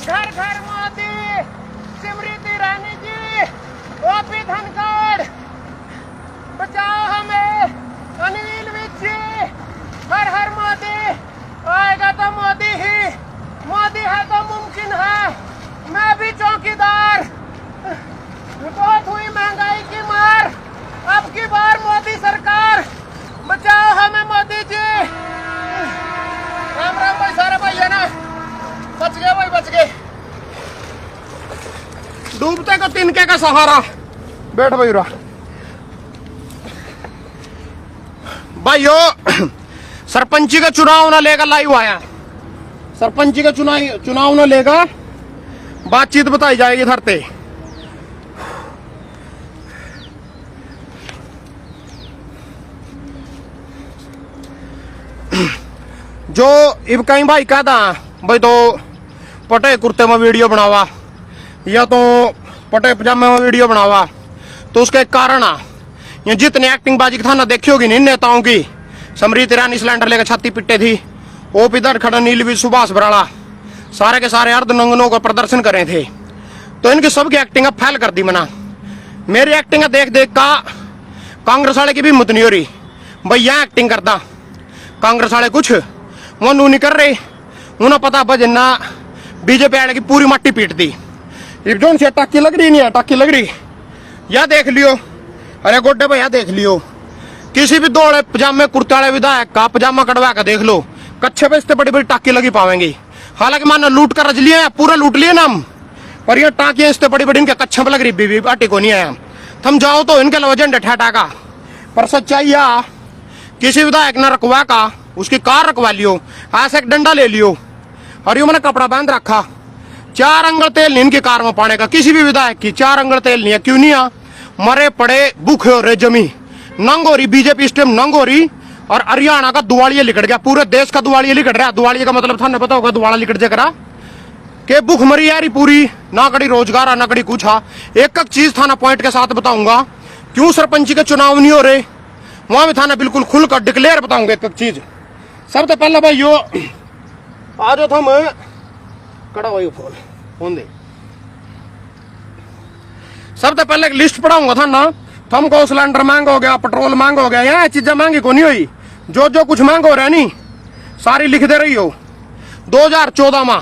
घर घर मोदी, स्मृति ईरानी जी, ओपी धनखड़, बचाओ हमें, अनिल विज जी, हर हर मोदी, आएगा तो मोदी ही, मोदी है तो मुमकिन है, मैं भी चौकीदार, बहुत हुई महंगाई की मार, अब की बार मोदी सरकार, बचाओ हमें मोदी जी। राम राम भाई, सारे भाई है ना, बच गए भाई, बच गए। डूबते को तिनके का सहारा, बैठ भाई रा भाइयों। सरपंची का चुनाव ना लेगा, लाइव आया, सरपंची का चुनाव ना लेगा, बातचीत बताई जाएगी धरते। जो इब कहीं भाई कहता भाई तो पटे कुर्ते में वीडियो बनावा या तो पटे पजामे में वीडियो बनावा, तो उसका एक कारण आ, ये जितने एक्टिंग बाजी था ना देखी होगी इन नेताओं की, स्मृति ईरानी सिलेंडर लेकर छाती पिट्टे थी, ओपी धनखड़, नीलवी, सुभाष बराड़ा, सारे के सारे अर्धनंगनों का प्रदर्शन करे थे, तो इनकी सबकी एक्टिंग अब फैल कर दी मना। मेरी एक्टिंग देख देख का कांग्रेस वाले की भी हिम्मत नहीं हो रही भाई यहाँ एक्टिंग करता, कांग्रेस वाले कुछ वो नू नहीं कर रहे, उन्हें पता बजना बीजेपी आने की पूरी मट्टी पीट दी। जोन से टाकी लग रही नहीं है, टाकी लग रही या देख लियो, अरे गोड्डे भैया देख लियो, किसी भी दौड़े पजामे कुर्ते वाले विधायक का पजामा कटवा कर देख लो, कच्छे पे इतने बड़ी बड़ी टाकी लगी पावेंगी। हालांकि मानो लूट कर रज लिए, पूरा लूट लिए ना हम, पर ये टाकियां इतने बड़ी बड़ी इनके कच्छे पे लग रही, बीबी पार्टी को नहीं आया, थम जाओ तो इनके वजन ठहटा का। पर सच्चाई या किसी विधायक ने रखवा का, उसकी कार रखवा लियो, ऐसे एक डंडा ले लियो, और यू मैंने कपड़ा बांध रखा, 4 अंगल तेल नहीं इनकी कार में पाने का, किसी भी विधायक की 4 अंगल तेल नहीं है। क्यों नहीं है? मरे पड़े भूखे हो रहे, जमी नंग हो रही, बीजेपी इस टाइम नंग हो रही, और हरियाणा का दुआलिया लिकट गया, पूरे देश का दुआलिया लिकट रहा। दुआलिया का मतलब था पता होगा, दुआला लिकट जरा के भूख मरी यारी पूरी, ना कड़ी रोजगार ना कड़ी कुछ। एक एक चीज थाना पॉइंट के साथ बताऊंगा, क्यों सरपंची के चुनाव नहीं हो रहे, वहां भी थाना बिल्कुल खुल कर डिक्लेयर बताऊंगा एक एक चीज। सबसे पहले भाई यो आज थम कड़ा भाई फोन दे, सबसे पहले एक लिस्ट पढ़ाऊंगा था ना, थमको सिलेंडर महंगा हो गया, पेट्रोल महंगा हो गया, यहाँ चीजें महंगी को नहीं हुई, जो जो कुछ महंगा हो रहा है नहीं सारी लिख दे रही हो। 2014 में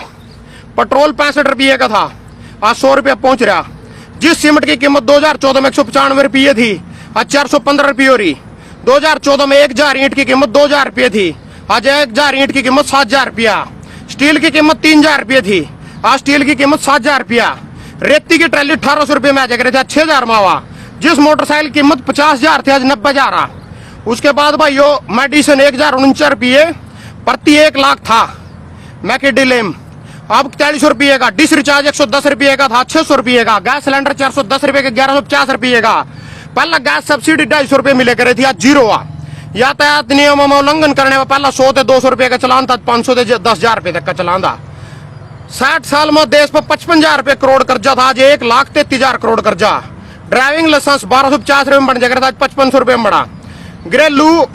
पेट्रोल 65 रुपये का था, आज 100 रुपये पहुंच रहा। जिस सीमेंट की कीमत 2014 में 195 रुपये थी, आज 415 रुपये हो रही। 2014 में 1000 ईंट की कीमत 2000 रुपये थी, आज 1000 ईंट की कीमत 7000 रुपया। स्टील की कीमत 3000 रुपये थी, आज स्टील की कीमत 7000 रुपया। रेती की ट्रैली 1800 रुपये में आ जाएगा, 6000 मावा। जिस मोटरसाइकिल की कीमत 50,000 थी, आज 90,000। उसके बाद भाई यो मेडिसिन 1049 रुपये प्रति 1 लाख था, मैकेडिलेम अब 4300 रुपये का। डिश रिचार्ज 110 रुपये का था, 600 रुपये का। गैस सिलेंडर 410 रुपये का, 1150 रुपये का। पहला गैस सब्सिडी 250 रुपये मिले करे थी, आज 0 हुआ। यातायात नियमों में उल्लंघन करने में पहला 100 से 200 रुपये का चलान था, 500 से 10,000 रुपये तक का चलान था। 60 साल में देश पर 55,000 रुपये करोड़ कर्जा था, आज 1,33,000 करोड़ कर्जा। ड्राइविंग लाइसेंस 1250 रुपये में बढ़ जाएगा, आज 5500 रुपये में बढ़ा। घरेलू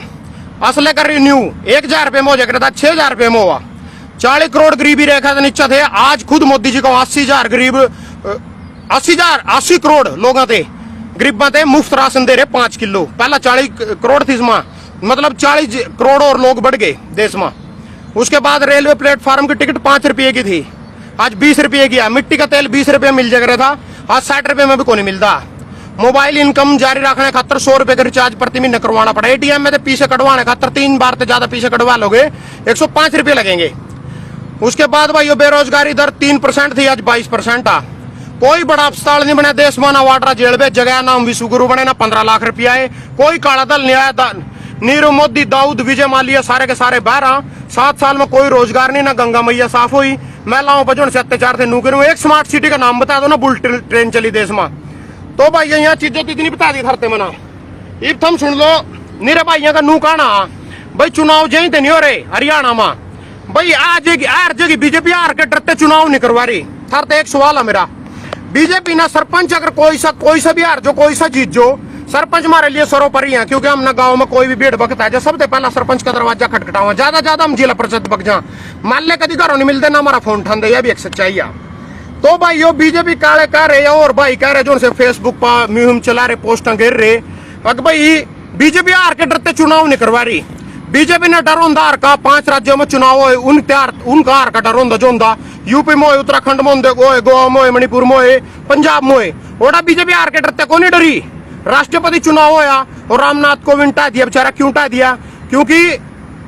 असले का रिन्यू 1000 रुपये में हो जाएगा, आज 6000 रुपये में हुआ। 40 करोड़ गरीबी रेखा से नीचे थे, आज खुद मोदी जी को 80,000 गरीब 80 करोड़ लोग थे गरीब थे, मुफ्त राशन दे रहे 5 किलो। पहला 40 करोड़ थी इसमें, मतलब 40 करोड़ और लोग बढ़ गए देश में। उसके बाद रेलवे प्लेटफॉर्म की टिकट 5 रुपये की थी, आज 20 रुपये की है। मिट्टी का तेल 20 रुपये मिल जाएगा था, आज 60 रुपये में भी कोई नहीं मिलता। मोबाइल इनकम जारी रखने खातर 100 रुपये का रिचार्ज प्रति महीने करवाना पड़ा। एटीएम में तो पीछे कटवाने खातर 3 बार से ज्यादा पीछे कटवा लोगे 105 रुपये लगेंगे। उसके बाद भाई बेरोजगारी दर 3% थी, आज 22% आ। कोई बड़ा अस्पताल नहीं बना देश में, ना वाड्रा जेल में जगह, ना विश्वगुरु बने, ना 15 लाख रुपया है। कोई काला दल नहीं आया, नीरव मोदी, दाऊद, विजय माल्या सारे के सारे बाहर। 7 साल में कोई रोजगार नहीं, ना गंगा मैया साफ हुई। महिलाओं पर जो से अत्याचार थे नौकरी। एक स्मार्ट सिटी का नाम बता दो ना, बुलेट ट्रेन चली देश में। तो भाई यहाँ चीजें तो इतनी बता दी धरते मना। इब थम सुन लो, नीरे भाइयों का नू कहना भाई चुनाव जहीं नहीं हो रहे हरियाणा में भाई, आज हार जगह बीजेपी हार के डरते चुनाव नहीं करवा रही। थर एक सवाल है मेरा, बीजेपी ना सरपंच अगर कोई सा भी हार जो, कोई सा जीत जो, सरपंच हमारे लिए सरोपरि है। क्योंकि हम ना गांव में कोई भी भीड़ भगत है, सबसे पहला सरपंच का दरवाजा खटखटावा, ज्यादा हम जिला परिषद बग जा। मान ले कभी घरों नहीं मिलते ना हमारा फोन ठंडे, यह भी एक सच्चाई है। तो भाई यो बीजेपी काले कह रहे और भाई कह रहे जो से फेसबुक पर मुहिम चला रहे, पोस्टर गिर रहे। अगर भाई बीजेपी हार के डरते चुनाव नहीं करवा रही। बीजेपी ने डर होंदा हार का, 5 राज्यों में चुनाव हो उनका हार का डर होंदा जो होंदा यूपी में होए, उत्तराखंड में होंदे, गोवा में होए, मणिपुर में होए, पंजाब में होए। ओडा बीजेपी हार के डरते को नहीं डरी। राष्ट्रपति चुनाव होया और रामनाथ कोविंद टा दिया बेचारा। क्यों टा दिया? क्योंकि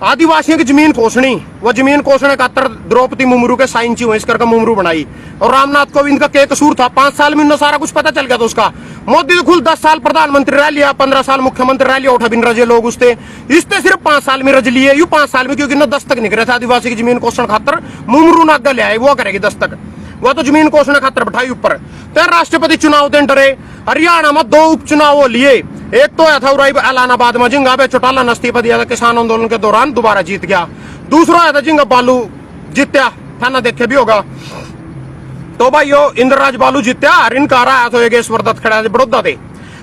आदिवासियों की जमीन कोसनी, वो जमीन कोसने खातर द्रौपदी मुर्मू के साइन ची हुई, इस करके मुर्मू बनाई। और रामनाथ कोविंद का क्या कसूर था? 5 साल में सारा कुछ पता चल गया था उसका। मोदी तो खुद 10 साल प्रधानमंत्री रह लिया, 15 साल मुख्यमंत्री रह लिया, उठा बिन रजे लोग उसते। इसते सिर्फ 5 साल में रज लिए, यू 5 साल में, क्योंकि न दस्तक निकले थे आदिवासी की जमीन कोसने खातर। मुर्मू नागा ले आए, वो करेगी दस्तक, वो तो जमीन कोसने खातर बैठाई ऊपर। तो राष्ट्रपति चुनाव दिन डरे। हरियाणा में 2 उपचुनाव लिए। एक तो आया था उराई एलानाबाद में, जिंगा पे चौटाला ने इस्तीफा दिया था किसान आंदोलन के दौरान, दोबारा जीत गया। दूसरा आया था जिंगा बालू जीत्या, थाना देखे भी होगा। तो भाई यो इंद्रराज बालू जीत्या, और इनका आया तो योगेश्वर दत्त खड़ा बड़ौदा थे।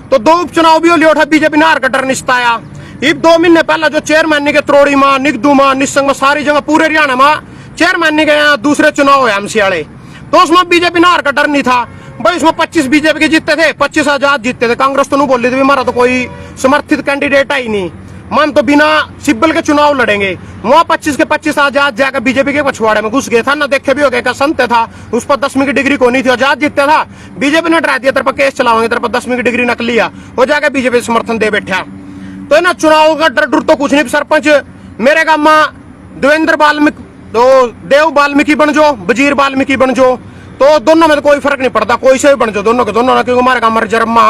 तो 2 उपचुनाव भी लिया, बीजेपी ने हार का डर निश्ताया। इब 2 महीने पहले जो चेयरमैन के त्रोड़ी में, निगदू में, निसंग में, सारी जगह पूरे हरियाणा में चेयरमैन के यहाँ दूसरे चुनाव हुए एमसी वाले, तो उसमें बीजेपी ने हार का डर नहीं था भाई। उसमें 25 बीजेपी के जीतते थे, 25 आजाद जीतते थे। कांग्रेस तो नहीं बोल रही थी हमारा तो कोई समर्थित कैंडिडेट है ही नहीं, मन तो बिना सिब्बल के चुनाव लड़ेंगे। वहां 25 के 25 आजाद जाकर बीजेपी के पछवाड़े में घुस गए था ना। देखे भी हो गए, संत था उस पर 10वीं की डिग्री को नहीं थी, आजाद जीतता था। बीजेपी ने डरा दिया तेरे पर केस चलाओगे, तेरे पर 10वीं की डिग्री नकली लिया, वो जाकर बीजेपी समर्थन दे बैठा। तो ना चुनाव का डर डर तो कुछ नहीं। सरपंच मेरे गांव में देवेंद्र वाल्मीकि, तो देव वाल्मीकि बन जो, वजीर वाल्मीकि बन जो, तो दोनों में तो कोई फर्क नहीं पड़ता, कोई से भी बन जो, दोनों के दोनों, क्योंकि हमारे गांव में जरमा,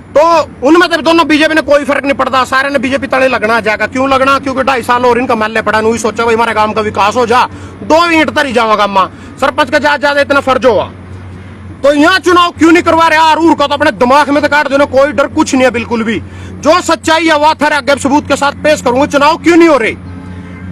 तो उनमें तो दोनों बीजेपी ने कोई फर्क नहीं पड़ता। सारे ने बीजेपी तले लगना जाएगा। क्यों लगना? क्योंकि 2.5 साल और इनका महल्ले पड़ा, नहीं सोचा भाई हमारे गांव का विकास हो जा, 2 ईंट तरी जावा गांव में, सरपंच का ज्यादा इतना फर्ज हुआ। तो यहाँ चुनाव क्यों नहीं करवा रहे? आरूर का तो अपने दिमाग में तो काट देना, कोई डर कुछ नहीं है बिल्कुल भी। जो सच्चाई है वह थारे आगे सबूत के साथ पेश करूंगा। चुनाव क्यों नहीं हो रहे?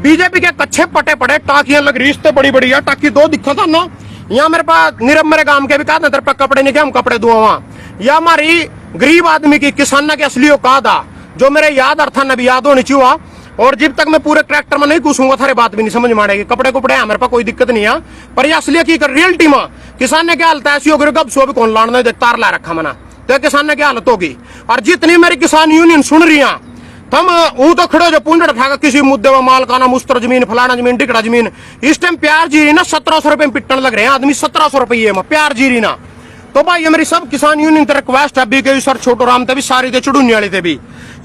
बीजेपी के कच्चे पटे पड़े, टाकियां लग रही, रिश्ते बड़ी बड़ी है। टाकी 2 दिखा था ना, यहाँ मेरे पास नीरव मेरे गांव के भी कहा था कपड़े नहीं के हम कपड़े दुआ वहां। या हमारी गरीब आदमी की, किसान की असली औकात था, जो मेरे याद अर्था न भी याद होनी चाहिए। और जब तक मैं पूरे ट्रैक्टर में नहीं घुसूंगा थारे बात भी नहीं समझ में आएगी। कपड़े कुपड़े है मेरे पास, कोई दिक्कत नहीं है, पर ये असलियत की रियलिटी में किसान ने क्या हालत ऐसी होगी, गब सो भी कौन लाना तार ला रखा मना, तो किसान ने क्या हालत होगी। और जितनी मेरी किसान यूनियन सुन रही है, तुम वो तो खड़े जो पूंजड़ था किसी मुद्दे में, मालकाना मुस्तर जमीन, फलाना जमीन, टिकड़ा जमीन। इस टाइम प्यार जीरी ना 1700 रुपए में पिटन लग रहे हैं आदमी, 1700 रुपये में प्यार जीरी ना। तो भाई ये मेरी सब किसान यूनियन की रिक्वेस्ट है, बीके सर छोटो राम थे भी, सारी थे चुड़ूनी वाले थे भी।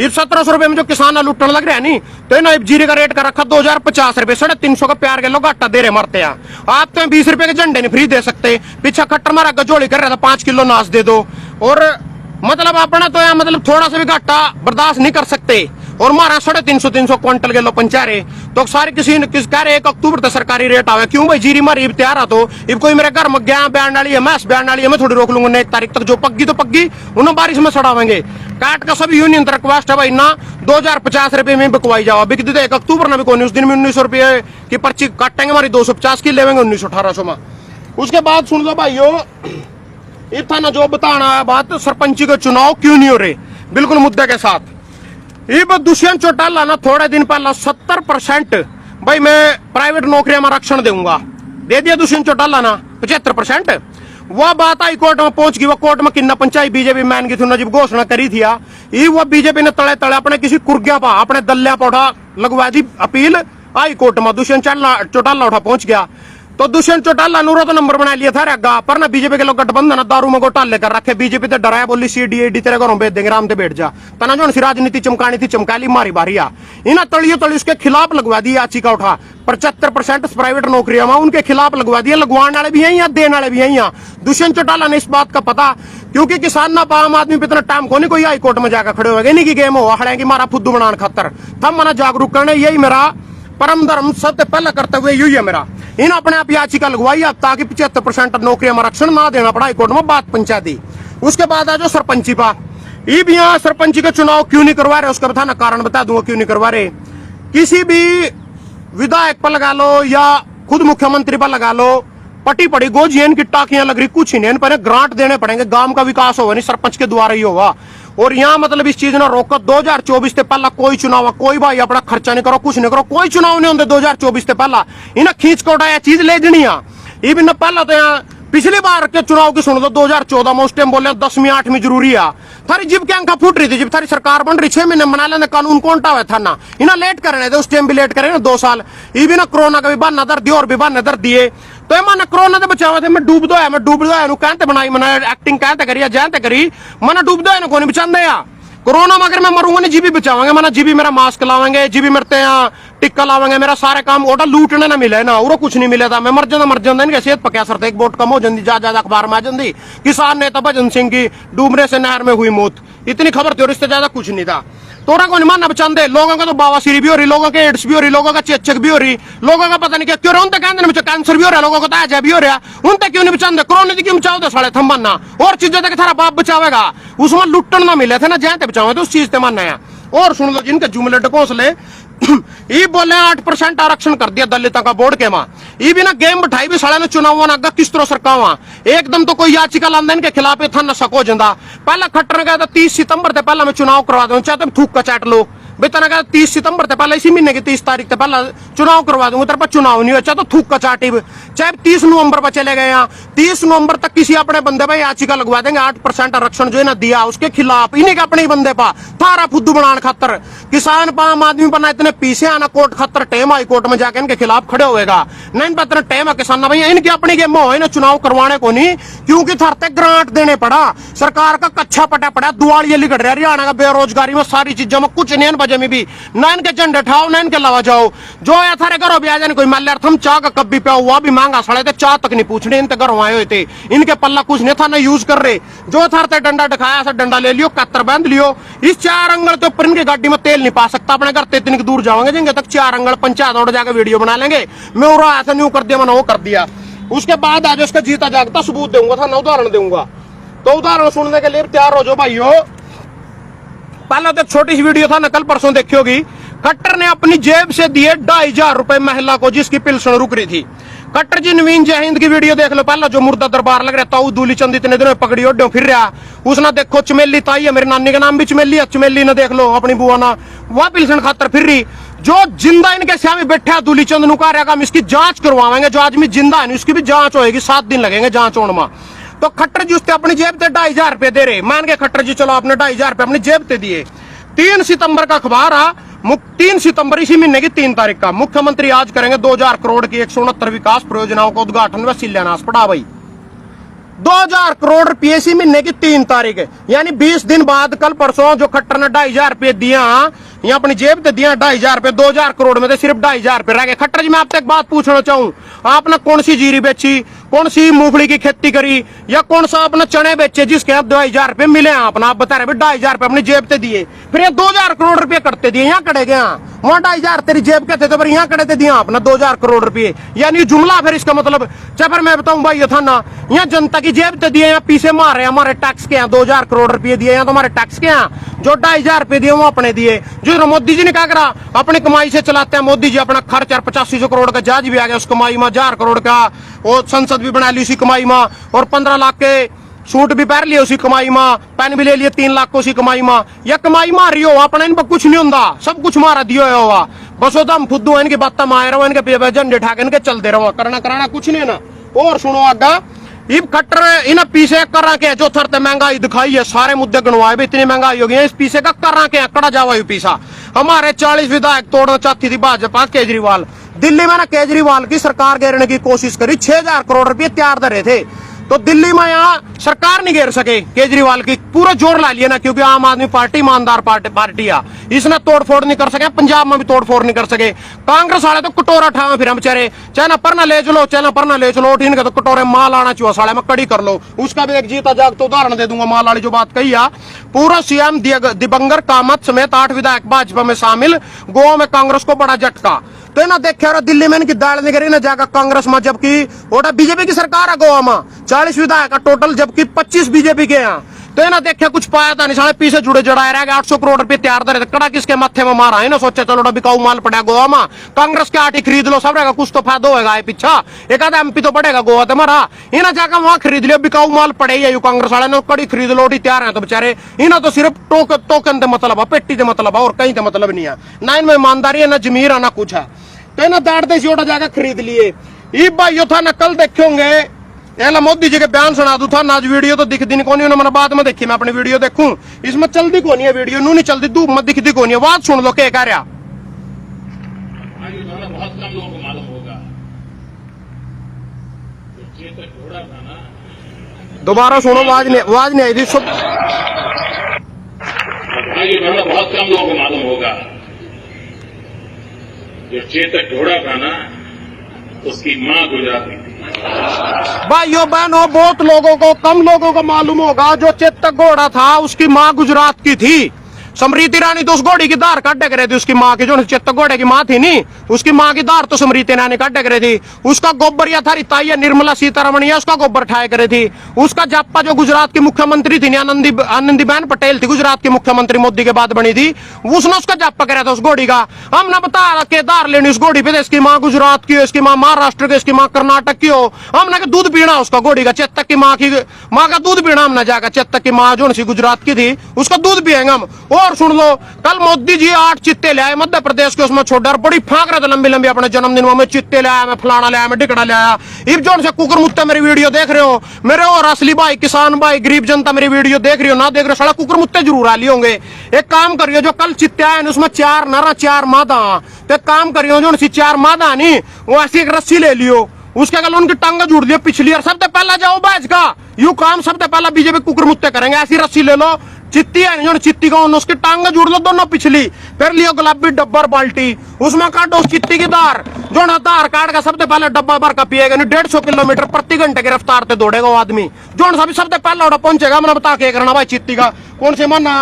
ये 1700 रुपए में जो किसान लुटन लग रहे हैं नहीं, तो ना जीरे का रेट का रखा 2050 रुपए, 350 का प्यार के लोग आटा दे रहे मरते हैं। आप तो 20 रुपए के झंडे नहीं फ्री दे सकते। पीछा खट्टर मारा गजोड़ी कर रहा था 5 किलो नाश दे दो, और मतलब अपना तो यार मतलब थोड़ा सा भी घाटा बर्दाश्त नहीं कर सकते। और मारा 350 क्विंटल के लो पंचारे, तो सारे किसी कह रहे 1 अक्टूबर तक सरकारी रेट आवे। क्यों भाई? जीरी मारी इब तैयार तो इब कोई मेरे घर में गया बयान डाली है, मैस बयान डाली है, मैं थोड़ी रोक लूंगा 1 तारीख तक। जो पग्गी तो पग्गी, उन्हें बारिश में सड़ावेंगे। काट का सभी यूनियन रिक्वेस्ट है भाई ना 2050 रुपए में बिकवाई जाओ। बिक दी 1 अक्टूबर ना बिको, उस दिन में 1900 रुपये की पर्ची काटेंगे, हमारी 250 की लेवेंगे 1900-1800 में। उसके बाद सुन लो भाइयों, इतना ना जो बताना है बात, सरपंची के चुनाव क्यों नहीं हो रहे बिल्कुल मुद्दे के साथ। ये दुष्यंत चौटाला ना थोड़े दिन पहला 70% भाई मैं प्राइवेट नौकरियां में आरक्षण दूंगा, दे दिया दुष्यंत चौटाला ना 75%। वह बात हाई कोर्ट में पहुंच गई, वह कोर्ट में किन्ना पंचायत बीजेपी मैन की थी, जब घोषणा करी थी ये वह बीजेपी ने तड़े तड़े अपने किसी कुर्गिया पा, अपने दल्या पौधा लगवा दी अपील हाई कोर्ट में। दुष्यंत चौटाला उठा पहुंच गया, तो दुष्यंत चौटाला नूरा तो नंबर बना लिया था रगा, पर ना बीजेपी के लोग गठबंधन दारू में घोटाले कर रखे। बीजेपी तो डराया, बोली CDID तेरे घरों भेज देंगे, राम ते बैठ जा। तना जो राजनीति चमकानी थी चमकाली, मारी बारिया इन तड़ियों तड़ी उसके खिलाफ लगवा दी याचिका उठा। 75% प्राइवेट नौकरियां में उनके खिलाफ लगवा दिया। लगवाने वाले भी हैं, देने वाले भी हैं। दुष्यंत चौटाला ने इस बात का पता, क्योंकि किसान ना आम आदमी पे इतना टाइम को नहीं कोई हाई कोर्ट में जाकर खड़े हो गए, नहीं की गेम हो हड़े की मारा फुद्दू बनाने खातर। तब मना जागरूक करने, यही मेरा परम धर्म सबसे पहला करते हुए यही है मेरा। इन अपने आप याचिका लगवाई अब, ताकि 75% नौकरियां में आरक्षण ना देना पड़ा। हाईकोर्ट में बात पंचायती। उसके बाद आ जाओ सरपंची पा। ये भी यहाँ सरपंची के चुनाव क्यों नहीं करवा रहे, उसका बताना कारण बता दूंगा क्यों नहीं करवा रहे। किसी भी विधायक पर लगा लो या खुद मुख्यमंत्री पर लगा लो, पटी पड़ी गोजियन की टाकियां लग रही, कुछ ही नहीं। इन पर ग्रांट देने पड़ेंगे, गांव का विकास होगा नहीं, सरपंच के द्वारा ही होगा। और यहाँ मतलब इस चीज ने रोको 2024 से पहला कोई चुनाव, कोई भाई अपना खर्चा नहीं करो, कुछ नहीं करो, कोई चुनाव नहीं होंगे 2024 से पहला। इन्हें खींच को उठाया चीज ले देनी है। ये भी न पहला तो यहाँ पिछली बार के चुनाव की सुन लो 2014 में, उस टाइम बोले 10वीं 8वीं जरूरी है। थारी जिब की अंका फूट रही थी, जब थारी सरकार बन रही 6 महीने बना लेने कानून कौन टावे था ना, इन्हें लेट करने थे, उस टाइम भी लेट करे ना 2 साल। ये भी ना कोरोना का भी बहाना दर दिए और भी बहाने दर दिए। तो मैंने कोरोना से बचावे थे, मैं डूब दो है, मैं डूब दो है कहते बनाई, मैंने एक्टिंग कहते करी जानते करी, मैंने डूब दो है ना कोई बचा दे। कोरोना में अगर मैं मरूंगा नहीं, जीबी बचावांगे, मैंने जीबी मेरा मास्क लावांगे, जीबी मरते हैं टिक्का लावांगे, मेरा सारे काम ओटा लूटने ना मिले ना, और कुछ नहीं मिले था। मैं मर जाता इनके सेहत पर क्या असर था, एक वोट कम हो जाती, ज्यादा अखबार में आ जाती, किसान नेता भजन सिंह की डूबने से नहर में हुई मौत, इतनी खबर थी और इससे ज्यादा कुछ नहीं था। तोरा को नहीं मानना बचाते, लोगों का तो बावासीरी भी हो रही, लोगों के एड्स भी हो रही, लोगों का चेचक भी हो रही, लोगों का पता नहीं क्या क्यों, उनके कहते कैंसर भी हो रहा है, लोगों को ताजा भी हो रहा है, उनसे क्यों नहीं बचाते? कोरोना क्यों बचाओ साढ़े थम्बना और चीजें तक थारा बाप बचावेगा, उसमें लुट्टन ना मिले थे ना, जैसे बचावे तो उस चीज से मानना है। और सुन लो जिनके जुमले ढकोसले ये बोले 8% आरक्षण कर दिया दलितों का बोर्ड के मां, ये भी ना गेम बिठाई भी साले ने चुनाव ना किस तरह सरकार एकदम तो कोई याचिका लांदन के खिलाफ था न सको जंदा। पहला खट्टर गया था 30 सितंबर से पहला मैं चुनाव करवा दूं, चाहे तुम थूक का चाट लो बेतना का 30 सितंबर से पहले, इसी महीने की 30 तारीख से पहला चुनाव करवा दूंगा, तेरे पर चुनाव नहीं हो, चाहे तो थूक का चाटी, चाहे 30 नवंबर पर चले गए यहाँ, 30 नवंबर तक किसी अपने बंदे पर याचिका लगवा देंगे 8% आरक्षण जो है ना दिया उसके खिलाफ, इन्हीं के अपने ही बंदे पा थारा फुद्दू बनाने खातर किसान पा आम आदमी बना इतने पीछे आना कोर्ट खातर टेम हाई कोर्ट में जाके इनके खिलाफ खड़े होएगा नहीं पता टेम है किसान भैया, इनकी अपनी गेम हो इन्हें चुनाव करवाने को नहीं, क्योंकि थरते ग्रांट देने पड़ा, सरकार का कच्चा पटा पड़ा, दुआड़िया लिगड़ रहा हरियाणा का बेरोजगारी में सारी चीजों में कुछ नहीं बजे में भी ना इनके झंडे ठाओ ना इनके लावा जाओ, जो है थारे घरों भी आ जाने कोई मान लिया हम चाह का कब भी पे हुआ भी मांगा सड़े थे, चाह तक नहीं पूछने इनके घरों आए हुए थे, इनके पल्ला कुछ नहीं था ना यूज कर रहे, जो थारते डंडा दिखाया ऐसा डंडा ले लियो कत्तर बांध लियो, इस 4 अंगल के ऊपर इनकी गाड़ी में तेल नहीं पा सकता, अपने घर इतनी दूर जाओगे जिनके तक 4 अंगल पंचायत और जाकर वीडियो बना लेंगे, मैं और ऐसा नहीं कर दिया मैंने वो कर दिया, उसके बाद आज उसका जीता जागता सबूत दूंगा था ना उदाहरण दूंगा। तो उदाहरण सुनने के लिए तैयार हो जाओ भाइयों। पहला तो छोटी सी वीडियो था ना, कल परसों देखी होगी, खट्टर ने अपनी जेब से दिए 2,500 रुपए महिला को जिसकी पिल्सन रुक रही थी। खट्टर जी नवीन जय हिंद की वीडियो देख लो, पहला जो मुर्दा दरबार लग रहा था दूली चंद इतने दिनों पकड़ी ओड्यो फिर रहा, उसने देखो चमेली ताई है, मेरी नानी का नाम भी चमेली है, चमेली ने देख लो अपनी बुआ ना वह पिल्सन खातर फिर रही, जो जिंदा इनके सामने बैठा दूली चंद नुकारेगा, हम इसकी जांच करवाएंगे, जो आदमी जिंदा है उसकी भी जांच होगी, 7 दिन लगेंगे जांच होने में। तो खट्टर जी उससे अपनी जेब से 2,500 रुपए दे रहे, मान के खट्टर जी चलो आपने 2,500 रुपए अपनी जेब से दिए। 3 सितंबर का अखबार आ, 3 सितंबर इसी महीने की 3 तारीख का, मुख्यमंत्री आज करेंगे 2,000 करोड़ की 169 विकास परियोजनाओं का उद्घाटन व शिलान्यास, पड़ा भाई 2,000 करोड़ रुपये इसी महीने की 3 तारीख है, यानी 20 दिन बाद कल परसों जो खट्टर ने 2,500 रुपये दिया यहाँ अपनी जेब से दिया 2,500 रुपये, 2,000 करोड़ में से सिर्फ 2,500 रुपये रह गए। खट्टर जी मैं आपसे एक बात पूछना चाहूँ, आपने कौन सी जीरी बेची, कौन सी मूंगफली की खेती करी, या कौन सा अपने चने बेचे जिसके आप 2,500 रुपये मिले आपने, आप बता रहे 2,500 रुपये अपनी जेब से दिए, फिर ये 2,000 करोड़ रुपये करते दिए, यहाँ कड़े गया वहाँ 2,500 तेरी जेब के थे तो फिर यहाँ कड़े थे दिया आपने 2,000 करोड़ रुपये, यानी जुमला फिर इसका मतलब। चाहे फिर मैं बताऊं भाई ये था ना, यहाँ जनता की जेब से दिए, यहाँ पीछे मारे हमारे टैक्स के यहाँ 2,000 करोड़ रुपये दिए, यहाँ तुम्हारे टैक्स के यहाँ जो 2,500 रुपये दिए वो अपने दिए, जो मोदी जी ने क्या करा अपनी कमाई से चलाते हैं, मोदी जी अपना खर्च 8500 करोड़ का जहाज भी आ गया उस कमाई में, 1,000 करोड़ का और संसद भी बना ली उसी कमाई में, और 15 लाख के सूट भी पहन लिए उसी कमाई में, पेन भी ले लिए 3 लाख को उसी कमाई में, या कमाई मार रही हो अपने, इन पर कुछ नहीं होता, सब कुछ मारा दियो होगा, बस होता हम फुद्दू इनकी बात मार रहे हो, इनके झंडे ठा के इनके चलते रहो, करना कराना कुछ नहीं ना। और सुनो आगा इब खट्टर इन पीछे कर के जो थरते महंगाई दिखाई है, सारे मुद्दे गणवाए भी इतनी महंगाई हो गई है, इस पीछे का कर के कड़ा जावा पीछा हमारे 40 विधायक तोड़ना चाहती थी भाजपा केजरीवाल, दिल्ली में ना केजरीवाल की सरकार घेरने की कोशिश करी, 6,000 करोड़ रुपये तैयार धरे थे, तो दिल्ली में यहाँ सरकार नहीं घेर सके केजरीवाल की, पूरा जोर ला लिया ना, क्योंकि आम आदमी पार्टी ईमानदार पार्टी है, इसने तोड़फोड़ नहीं कर सके, पंजाब में भी तोड़फोड़ नहीं कर सके, कांग्रेस वाले तो कटोरा ठावे फिर हम बेचारे, चाहे ना पर ना ले चलो, चाहे ना पर ना ले चलो, इनके तो कटोरे माल आना चाहिए साले में कड़ी कर लो, उसका भी एक जीता जाग तो उदाहरण दे दूंगा, माल वाली जो बात कही है, पूरा सीएम दिवंगर कामत समेत 8 विधायक भाजपा में शामिल, गोवा में कांग्रेस को बड़ा झटका, तो ना देखे और दिल्ली में इनकी दाल नहीं करी ना जाकर कांग्रेस में, जबकि वोटा बीजेपी की सरकार है गोवा में, 40 विधायक का टोटल जबकि 25 बीजेपी के हैं, तो ना देखा कुछ पाया था नहीं, साले पीछे जुड़े जड़ाए रह गए, 800 करोड़ रुपए तैयार धरे, कड़ा किसके माथे में मारा है ना, सोचा चलो बिकाऊ माल पड़ा गोवा में, कांग्रेस के आटी खरीद लो, सब रहेगा कुछ तो फायदा होगा पीछा, एक आधा एमपी तो बढ़ेगा गोवा तो मारा, इन्हें जाकर वहां खरीद लियो, बिकाऊ माल पड़े ही कांग्रेस वाले ने, कड़ी खरीद लो तैयार है, तो बेचारे इन्हें तो सिर्फ टोकन से मतलब है, पेटी से मतलब है, और कहीं से मतलब नहीं है, ना इनमें ईमानदारी है ना जमीर है ना कुछ है, तो ना दाड़ते से जाकर खरीद लिए। ये भाइयों था ना कल देखे होंगे एला मोदी जी के बयान सुना दू था नाज वीडियो तो दिखती नहीं कोनी मैंने बाद में देखी मैं अपनी वीडियो देखूं इसमें चलती कोनी है वीडियो नू नहीं चलती धूप में दिखती कोनी है बात सुन लो क्या कह रहा बहुत कम लोगों को मालूम होगा चेतक घोड़ा था ना। दोबारा सुनो आवाज नहीं आई थी सब बहुत कम लोगों को मालूम होगा जो चेतक घोड़ा था ना उसकी मां गुजराती थी। भाइयों बहनों बहुत लोगों को कम लोगों को मालूम होगा जो चेतक घोड़ा था उसकी मां गुजरात की थी। समृति रानी तो उस घोड़ी की धार काट रही थी उसकी माँ की जो चेतक घोड़े की माँ थी नहीं उसकी माँ की धार तो समृति रानी काट रही थी। उसका गोबर या था ताई निर्मला सीतारमण या उसका गोबर ठाए करे थी। उसका जाप्पा जो गुजरात की मुख्यमंत्री थी आनंदीबेन पटेल थी गुजरात की मुख्यमंत्री मोदी के बाद बनी थी उसने उसका जाप्पा कराया था उस घोड़ी का। हमने बता के धार लेनी उस घोड़ी पे इसकी माँ गुजरात की हो इसकी माँ महाराष्ट्र की इसकी माँ कर्नाटक की हो। हमने दूध पीना उसका घोड़ी का चेतक की माँ का दूध पीना हमने जाकर चेतक की माँ जो गुजरात की थी उसका दूध पियेंगे हम। और सुन लो कल मोदी जी 8 चित्ते ले आए मध्य प्रदेश के उसमें छोड़ बड़ी फांक रहे थे लंबी लंबी अपने जन्मदिन में चित्ते ले आया मैं फलाना ले आया मैं टिकड़ा ले आया। इब जोन से कुकर मुत्ते मेरी वीडियो देख रहे हो मेरे और असली भाई किसान भाई गरीब जनता मेरी वीडियो देख रही हो ना देख रहे हो साला कुकर मुत्ते जरूर आ लिए होंगे। एक काम करियो जो कल चित्ते आए उसमें 4 नर 4 मादा तो एक काम करियो जो 4 मादा नहीं वो ऐसी एक रस्सी ले लियो उसके कल उनकी टांगा जुड़ दियो पिछली और सबसे पहला जाओ बैच का यू काम सबसे पहला बीजेपी कुकर मुत्ते करेंगे। ऐसी रस्सी ले लो चित्ती है जो चित्ती का उसकी टांगा जुड़ लो दोनों पिछली फिर लियो गुलाबी डब्बर बाल्टी उसमें काटो उस चित्ती की धार जो आधार कार्ड का सबसे पहले डब्बा भर का पिएगा नहीं 150 किलोमीटर प्रति घंटे की रफ्तार से दौड़ेगा वो आदमी जो सबसे पहला उड़ा पहुंचेगा मैंने बता के करना भाई चित्ती का कौन से माना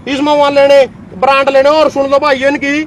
इसमें वहां लेने ब्रांड लेने। और सुन लो भाई इनकी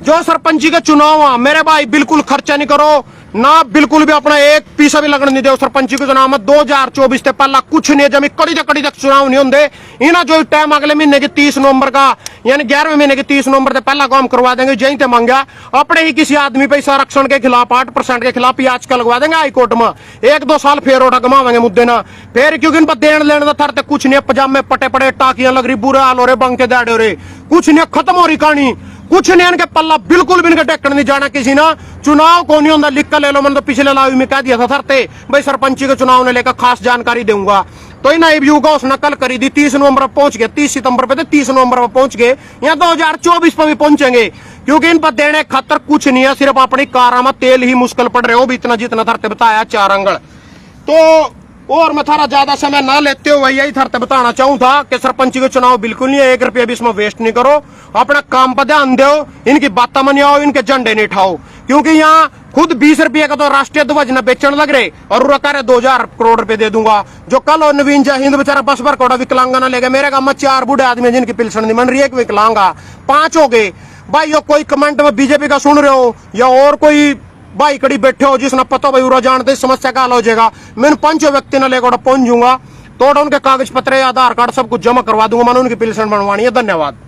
जो सरपंची के चुनाव मेरे भाई बिल्कुल खर्चा नहीं करो ना बिल्कुल भी अपना एक पैसा भी लगने नहीं दे सरपंची के चुनाव में 2024 से पहला कुछ नहीं जमी कड़ी तक चुनाव नहीं होंगे इना जो टाइम अगले महीने की 30 नवंबर का यानी 11वें महीने की 30 नवंबर से पहला काम करवा देंगे जहीं से मांगा अपने ही किसी आदमी पे आरक्षण के खिलाफ 8% के खिलाफ याचिका का लगवा देंगे हाईकोर्ट में 1-2 साल फिर ओटा गमावेंगे मुद्दे ना फिर क्योंकि इन पर देन लेने थरते कुछ नहीं पजामे पटे पड़े टाकियां लग रही बुरे हाल हो रहे बंके दाड़े हो रहे कुछ नहीं खत्म हो रही कहानी कुछ नहीं इनके पल्ला बिल्कुल भी इनके टेकन नहीं जाना किसी ना चुनाव को नहीं होता लिख कर ले लो मैंने तो पिछले लाइव में कह दिया था थरते भाई सरपंची के चुनाव ने लेकर खास जानकारी दूंगा तो इन आईबीयू का उसने कल करी थी 30 नवंबर पहुंच गए 30 सितंबर पे थे 30 नवंबर पर पहुंच गए यहाँ 2024 पर भी पहुंचेंगे क्योंकि इन पर देने खतर कुछ नहीं है सिर्फ अपनी कारा में तेल ही मुश्किल पड़ रहे हो भी इतना जितना थरते बताया 4 अंगल। तो और मैं थारा ज्यादा समय ना लेते हो वही थरते बताना चाहूँ था कि सरपंची के चुनाव बिल्कुल नहीं है 1 रुपया भी इसमें वेस्ट नहीं करो अपना काम पर ध्यान दो इनकी बातें मनियाओ इनके झंडे नहीं उठाओ क्योंकि यहाँ खुद 20 रुपये का तो राष्ट्रीय ध्वज न बेचने लग रहे और रखा 2000 करोड़ रुपए दे दूंगा जो कल और नवीन जय हिंद बेचारा बस भर कोड़ा विकलांगा ना लेगा मेरे गांव में 4 बूढ़े आदमी जिनकी पिलसन नहीं बन रही है विकलांगा 5 हो गए भाई। यो कोई कमेंट में बीजेपी का सुन रहे हो या और कोई भाई कड़ी बैठे हो जिसने पता भाई उरा जानते समस्या का हल हो जाएगा मैंने 5 व्यक्ति ने लेकर पहुंच जूंगा तो उनके कागज पत्र आधार कार्ड सब कुछ जमा करवा दूंगा मैंने उनकी पिलसन बनवानी है। धन्यवाद।